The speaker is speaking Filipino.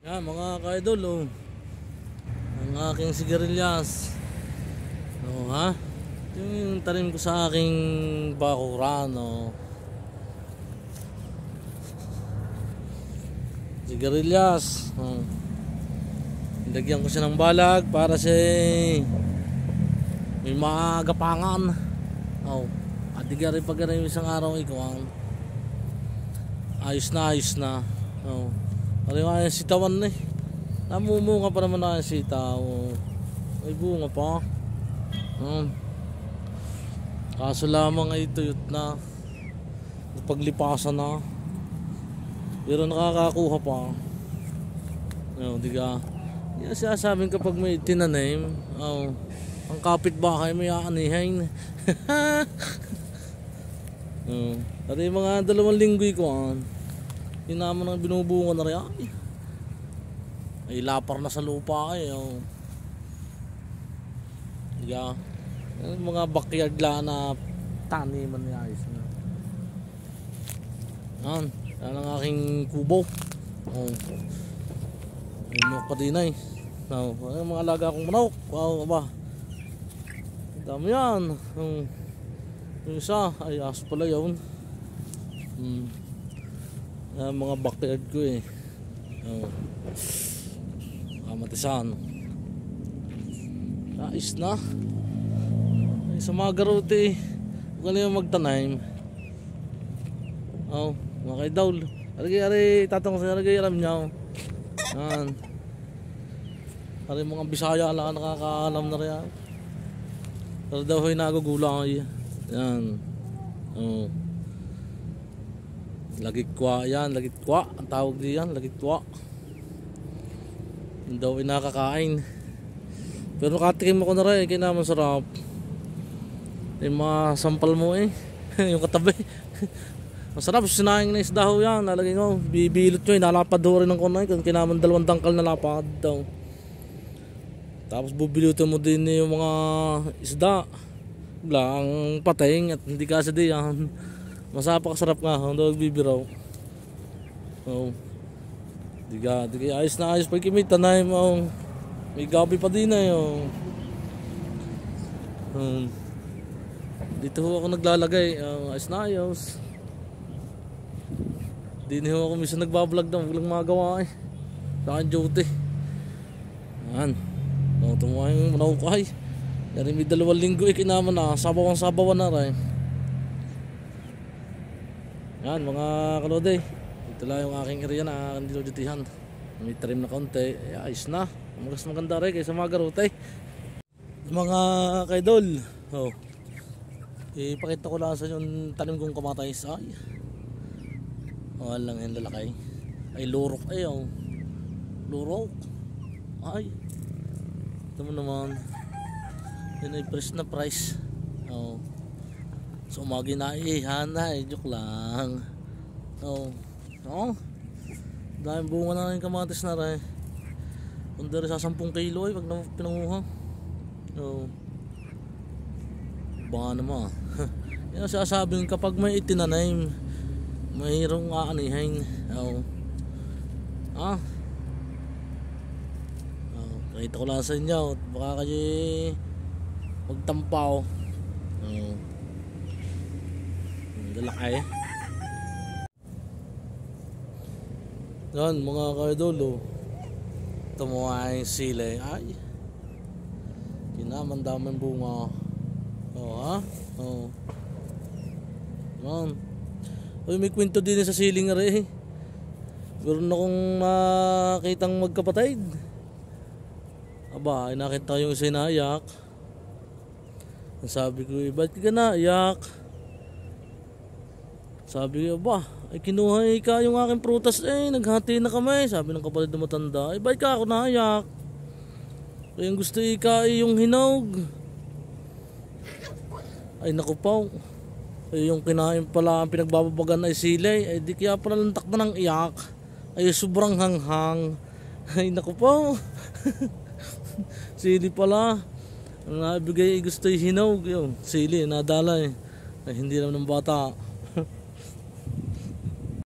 Yan mga ka-idol, ang aking sigarilyas. Ha? Yung tanim ko sa aking bakuran. Sigarilyas. Lagyan ko siya ng balag para siya may magapangan. At digari pag yung isang araw ikaw, ayos na. Ano yung sitawan na namumunga pa naman na yung sitaw. May bunga pa. Kaso lamang ay tuyot na, paglipasan na, pero nakakakuha pa. Diga yan siya sabing kapag may tinanim, ang kapitbahay may aanihin. At yung mga 2 linggo ko yun naman ang binubunga na rin. Ay lapar na sa lupa Diga mga backyard lang na taniman ni ayos na. Yan ang aking kubo. Manok pa din mga alaga akong manok. Aba, dami yan. Yung isa ay aso pala yun. Mga backyard ko Matisan. Ayos na. Ay, sa mga garote huwag yung magtanim. Mga kaidawl, ari tatang sa ari alam niya. Yan ari mga Bisaya lang nakakaalam na rin. Pero daw ay nagugulang yan. Lagitwa yan, lagitwa ang tawag diyan, lagitwa. Hindi daw ay nakakain. Pero nakatikim ako na rin, kaya naman sarap. Yung mga sampal mo yung katabi. Masarap, sinaing na isda ho yan. Nalagay ko, bibilot nyo nalapad ho rin ng kunay. Kung kinaman 2 dangkal na lapad daw. Tapos bubilutin mo din yung mga isda. Ang patay at hindi kasi di yan. Masapa kasarap nga, hindi bibiraw. Diga ayos na ayos pag may tanay mo. May gabi pa din dito ho ako naglalagay. Ayos na ayos. Di na ho ako minsan nagbablog na walang magawa sa akin duty. Yan tumuha yung manawukay. Yan may 2 linggo kinaman na sabawan na rin. Yan mga kalode, ito lang yung aking area na aking dinudutihan. May trim na konti, ayos na. Mas maganda rin kaysa mga garote. Mga kaidol, ipakita ko lang sa yung tanim kong kamatis. Lang yung lalaki. Ay lurok lurok. Ito mo naman. Yan ay fresh na price. So umagi na joke lang. Dahil bunga na yung kamatis na rin. Kung dari sa 10 kilo pag pinanguha. Baka naman. Yan sasabing kapag may itinanim, mayroong aanihin. Nakita ko lang sa inyo, baka kayo magtampaw. Dalaki. Yan mga kaidol, tumuha yung sili. Kinaman daming bunga. Yan. May kwento din sa siling rin. Meron akong nakitang magkapatid. Aba, nakita yung isa naiyak. Sabi ko, ba't ka naiyak? Sabi ko, ay kinuha ka yung aking prutas naghati na kami. Sabi ng kapatid na matanda, ba't ka ako naiyak? Yung gusto yung hinog. Ay naku po. Yung kinain pala ang pinagbababagan ay sili. Di kaya pala lantak na ng iyak. Ay sobrang hanghang. Ay naku po. Sili pala. Ang nabigay gusto yung hinog. Sili nadala Ay hindi naman ng bata.